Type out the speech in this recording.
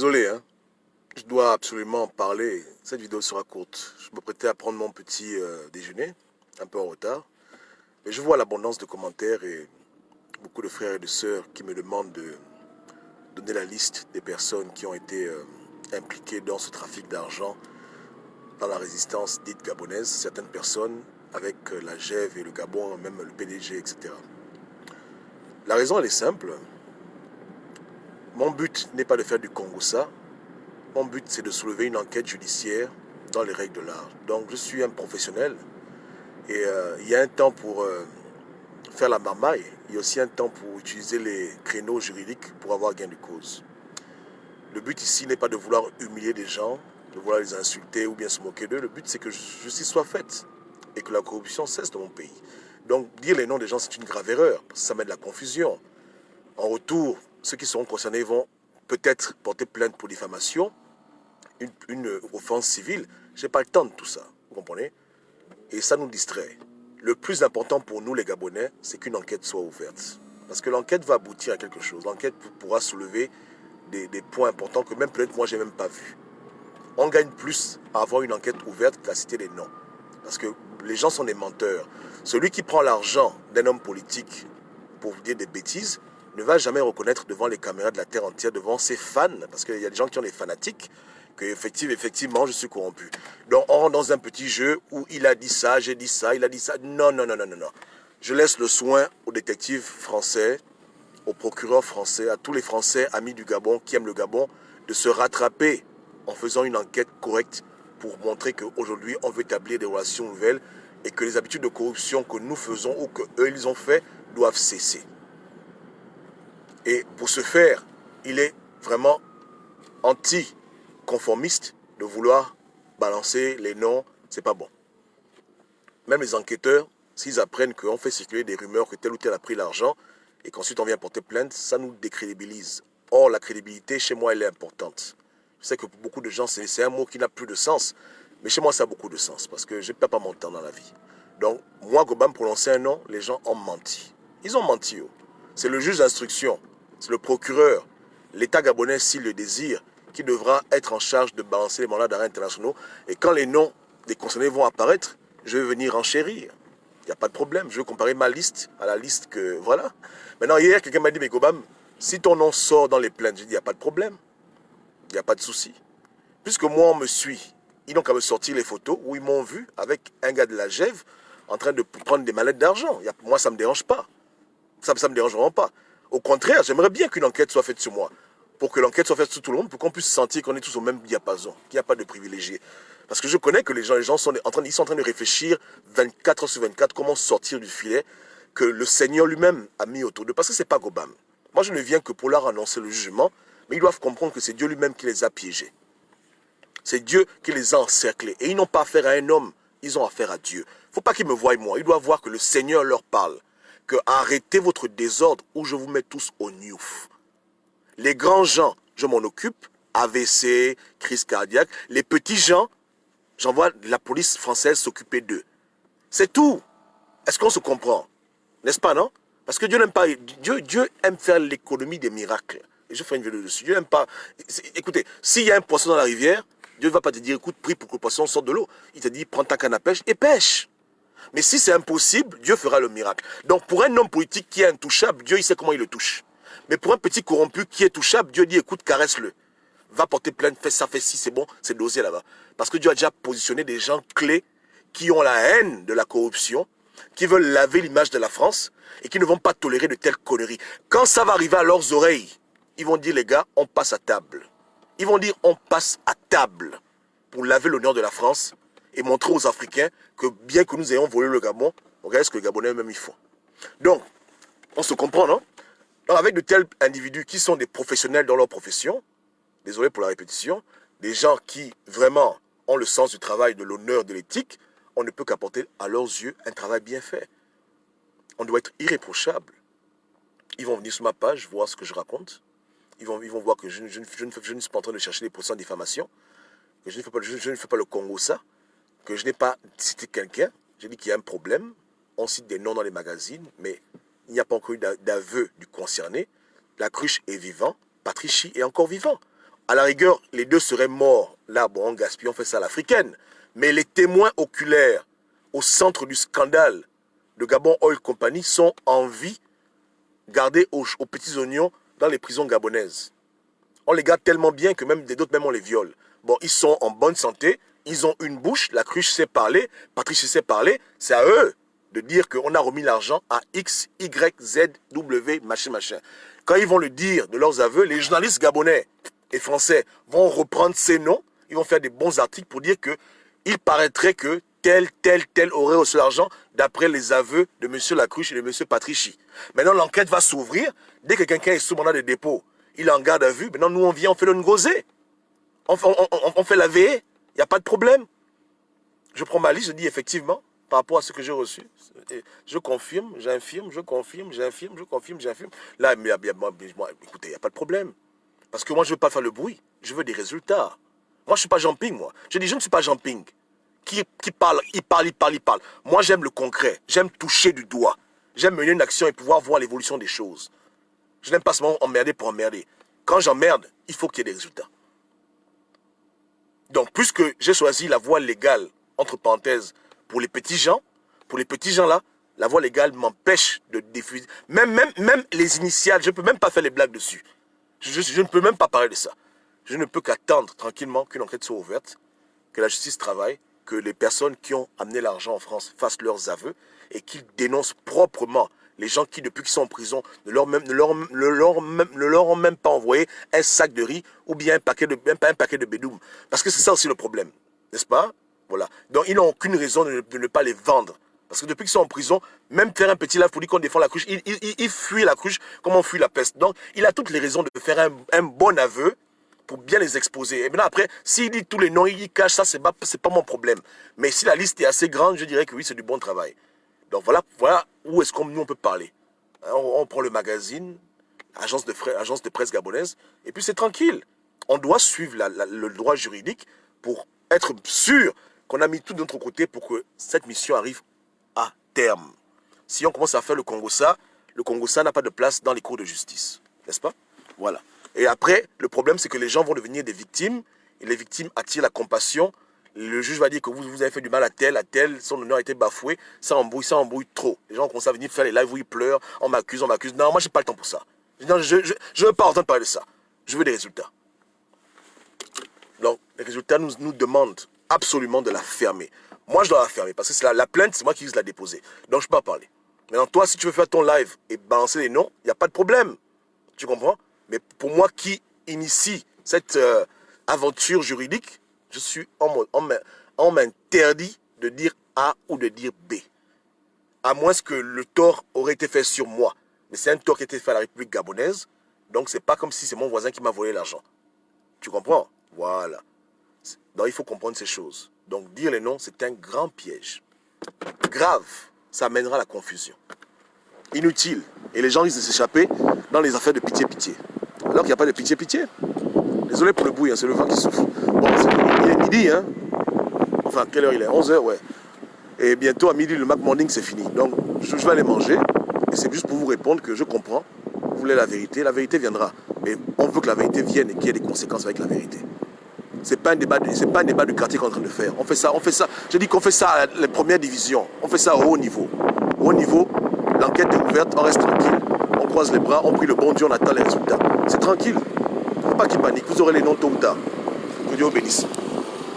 Désolé, hein. Je dois absolument parler. Cette vidéo sera courte. Je me prêtais à prendre mon petit déjeuner, un peu en retard. Mais je vois l'abondance de commentaires et beaucoup de frères et de sœurs qui me demandent de donner la liste des personnes qui ont été impliquées dans ce trafic d'argent, dans la résistance dite gabonaise. Certaines personnes avec la GEV et le Gabon, même le PDG, etc. La raison, elle est simple. Mon but n'est pas de faire du Congo-ça. Mon but, c'est de soulever une enquête judiciaire dans les règles de l'art. Donc, je suis un professionnel et il y a un temps pour faire la marmaille. Il y a aussi un temps pour utiliser les créneaux juridiques pour avoir gain de cause. Le but ici n'est pas de vouloir humilier des gens, de vouloir les insulter ou bien se moquer d'eux. Le but, c'est que justice soit faite et que la corruption cesse dans mon pays. Donc, dire les noms des gens, c'est une grave erreur, parce que ça met de la confusion. En retour, ceux qui seront concernés vont peut-être porter plainte pour diffamation, une offense civile. Je n'ai pas le temps de tout ça, vous comprenez? Et ça nous distrait. Le plus important pour nous, les Gabonais, c'est qu'une enquête soit ouverte. Parce que l'enquête va aboutir à quelque chose. L'enquête pourra soulever des points importants que même peut-être moi, je n'ai même pas vus. On gagne plus à avoir une enquête ouverte qu'à citer des noms. Parce que les gens sont des menteurs. Celui qui prend l'argent d'un homme politique pour dire des bêtises ne va jamais reconnaître devant les caméras de la terre entière, devant ses fans, parce qu'il y a des gens qui ont des fanatiques, que effectivement, je suis corrompu. Donc, on rentre dans un petit jeu où il a dit ça, j'ai dit ça, il a dit ça. Non, non, non, non, non, non. Je laisse le soin aux détectives français, aux procureurs français, à tous les Français amis du Gabon qui aiment le Gabon, de se rattraper en faisant une enquête correcte pour montrer qu'aujourd'hui, on veut établir des relations nouvelles et que les habitudes de corruption que nous faisons ou qu'eux, ils ont fait, doivent cesser. Et pour ce faire, il est vraiment anti-conformiste de vouloir balancer les noms, c'est pas bon. Même les enquêteurs, s'ils apprennent qu'on fait circuler des rumeurs que tel ou tel a pris l'argent et qu'ensuite on vient porter plainte, ça nous décrédibilise. Or, la crédibilité, chez moi, elle est importante. Je sais que pour beaucoup de gens, c'est un mot qui n'a plus de sens, mais chez moi, ça a beaucoup de sens parce que je ne perds pas mon temps dans la vie. Donc, moi, Gobam, prononcer un nom, les gens ont menti. Ils ont menti. Oh. C'est le juge d'instruction, c'est le procureur, l'État gabonais, s'il le désire, qui devra être en charge de balancer les mandats d'arrêt internationaux. Et quand les noms des concernés vont apparaître, je vais venir enchérir. Il n'y a pas de problème. Je vais comparer ma liste à la liste que... Voilà. Maintenant, hier, quelqu'un m'a dit, mais Gobam, si ton nom sort dans les plaintes, j'ai dit, il n'y a pas de problème. Il n'y a pas de souci. Puisque moi, on me suit, ils n'ont qu'à me sortir les photos où ils m'ont vu avec un gars de la GEV en train de prendre des mallettes d'argent. Moi, ça ne me dérange pas. Ça ne me dérange vraiment pas. Au contraire, j'aimerais bien qu'une enquête soit faite sur moi. Pour que l'enquête soit faite sur tout le monde, pour qu'on puisse sentir qu'on est tous au même diapason, qu'il n'y a pas de privilégiés. Parce que je connais que les gens sont en train de réfléchir 24 heures sur 24 comment sortir du filet que le Seigneur lui-même a mis autour d'eux. Parce que ce n'est pas Gobam. Moi, je ne viens que pour leur annoncer le jugement, mais ils doivent comprendre que c'est Dieu lui-même qui les a piégés. C'est Dieu qui les a encerclés. Et ils n'ont pas affaire à un homme, ils ont affaire à Dieu. Il ne faut pas qu'ils me voient moi, ils doivent voir que le Seigneur leur parle. Que arrêtez votre désordre ou je vous mets tous au niouf. Les grands gens, je m'en occupe, AVC, crise cardiaque. Les petits gens, j'envoie la police française s'occuper d'eux. C'est tout. Est-ce qu'on se comprend? N'est-ce pas, non? Parce que Dieu n'aime pas. Dieu aime faire l'économie des miracles. Et je ferai une vidéo dessus. Dieu n'aime pas. Écoutez, s'il y a un poisson dans la rivière, Dieu ne va pas te dire, écoute, prie pour que le poisson sorte de l'eau. Il te dit, prends ta canne à pêche et pêche. Mais si c'est impossible, Dieu fera le miracle. Donc pour un homme politique qui est intouchable, Dieu il sait comment il le touche. Mais pour un petit corrompu qui est touchable, Dieu dit, écoute, caresse-le. Va porter plainte, fais ça, fais ci, c'est bon, c'est dosé là-bas. Parce que Dieu a déjà positionné des gens clés qui ont la haine de la corruption, qui veulent laver l'image de la France et qui ne vont pas tolérer de telles conneries. Quand ça va arriver à leurs oreilles, ils vont dire, les gars, on passe à table. Ils vont dire, on passe à table pour laver l'honneur de la France et montrer aux Africains que bien que nous ayons volé le Gabon, regardez ce que les Gabonais eux-mêmes ils font. Donc, on se comprend, non? Alors, avec de tels individus qui sont des professionnels dans leur profession, désolé pour la répétition, des gens qui vraiment ont le sens du travail, de l'honneur, de l'éthique, on ne peut qu'apporter à leurs yeux un travail bien fait. On doit être irréprochable. Ils vont venir sur ma page, voir ce que je raconte. Ils vont voir que je ne suis pas en train de chercher des procès en diffamation, que je ne fais pas le Congo ça, que je n'ai pas cité quelqu'un. J'ai dit qu'il y a un problème. On cite des noms dans les magazines, mais il n'y a pas encore eu d'aveu du concerné. La cruche est vivant. Patrici est encore vivant. À la rigueur, les deux seraient morts. Là, bon, on gaspille, on fait ça à l'africaine. Mais les témoins oculaires au centre du scandale de Gabon Oil Company sont en vie, gardés aux petits oignons dans les prisons gabonaises. On les garde tellement bien que même d'autres, même on les viole. Bon, ils sont en bonne santé, ils ont une bouche, la cruche sait parler, Patrice sait parler, c'est à eux de dire qu'on a remis l'argent à X, Y, Z, W, machin, machin. Quand ils vont le dire de leurs aveux, les journalistes gabonais et français vont reprendre ces noms, ils vont faire des bons articles pour dire que il paraîtrait que tel aurait reçu l'argent d'après les aveux de M. Lacruche et de M. Patrici. Maintenant, l'enquête va s'ouvrir. Dès que quelqu'un est sous mandat de dépôt, il est en garde à vue. Maintenant, nous, on vient, on fait le ngosé. On fait la veillée. Il n'y a pas de problème. Je prends ma liste, je dis effectivement, par rapport à ce que j'ai reçu, je confirme, j'infirme, je confirme, j'infirme, je confirme, j'infirme. Là, écoutez, il n'y a pas de problème. Parce que moi, je ne veux pas faire le bruit. Je veux des résultats. Moi, je ne suis pas Jean-Ping, moi. Je dis, je ne suis pas Jean-Ping. Qui parle, il parle. Moi, j'aime le concret. J'aime toucher du doigt. J'aime mener une action et pouvoir voir l'évolution des choses. Je n'aime pas seulement emmerder pour emmerder. Quand j'emmerde, il faut qu'il y ait des résultats. Donc, puisque j'ai choisi la voie légale, entre parenthèses, pour les petits gens là, la voie légale m'empêche de diffuser. Même les initiales, je ne peux même pas faire les blagues dessus. Je ne peux même pas parler de ça. Je ne peux qu'attendre tranquillement qu'une enquête soit ouverte, que la justice travaille, que les personnes qui ont amené l'argent en France fassent leurs aveux et qu'ils dénoncent proprement les gens qui, depuis qu'ils sont en prison, ne leur ont même pas envoyé un sac de riz ou bien un paquet de bédoum. Parce que c'est ça aussi le problème, n'est-ce pas? Voilà. Donc ils n'ont aucune raison de ne pas les vendre. Parce que depuis qu'ils sont en prison, même faire un petit live pour dire qu'on défend la cruche, il fuit la cruche comme on fuit la peste. Donc il a toutes les raisons de faire un bon aveu pour bien les exposer. Et maintenant après, s'il dit tous les noms, il cache ça, c'est pas mon problème. Mais si la liste est assez grande, je dirais que oui, c'est du bon travail. Donc voilà où est-ce qu'on nous on peut parler. On prend le magazine, agence de presse gabonaise, et puis c'est tranquille. On doit suivre le droit juridique pour être sûr qu'on a mis tout de notre côté pour que cette mission arrive à terme. Si on commence à faire le Congo-ça n'a pas de place dans les cours de justice. N'est-ce pas? Voilà. Et après, le problème, c'est que les gens vont devenir des victimes, et les victimes attirent la compassion. Le juge va dire que vous avez fait du mal à tel, son honneur a été bafoué, ça embrouille trop. Les gens commencent à venir faire les lives où ils pleurent, on m'accuse. Non, moi, j'ai pas le temps pour ça. Non, je ne veux pas entendre parler de ça. Je veux des résultats. Donc, les résultats nous demandent absolument de la fermer. Moi, je dois la fermer, parce que c'est la plainte, c'est moi qui risque de la déposer. Donc, je ne peux pas parler. Maintenant, toi, si tu veux faire ton live et balancer les noms, il n'y a pas de problème. Tu comprends? Mais pour moi qui initie cette aventure juridique, on m'interdit de dire A ou de dire B. À moins que le tort aurait été fait sur moi. Mais c'est un tort qui a été fait à la République gabonaise. Donc c'est pas comme si c'est mon voisin qui m'a volé l'argent. Tu comprends? Voilà. Donc il faut comprendre ces choses. Donc dire les noms, c'est un grand piège. Grave. Ça amènera à la confusion. Inutile. Et les gens risquent de s'échapper dans les affaires de pitié. Alors qu'il n'y a pas de pitié. Désolé pour le bruit, hein, c'est le vent qui souffle. Bon, il est midi, hein. Enfin, quelle heure il est? 11 h, ouais. Et bientôt, à midi, le Mac Morning, c'est fini. Donc, je vais aller manger. Et c'est juste pour vous répondre que je comprends. Vous voulez la vérité viendra. Mais on veut que la vérité vienne et qu'il y ait des conséquences avec la vérité. C'est pas un débat de quartier qu'on est en train de faire. On fait ça. Je dis qu'on fait ça à la première division. On fait ça au haut niveau. Au haut niveau, l'enquête est ouverte, on reste tranquille. On croise les bras, on prie le bon Dieu, on attend les résultats. C'est tranquille. Il ne faut pas qu'il panique. Vous aurez les noms tôt ou tard. Que Dieu vous bénisse.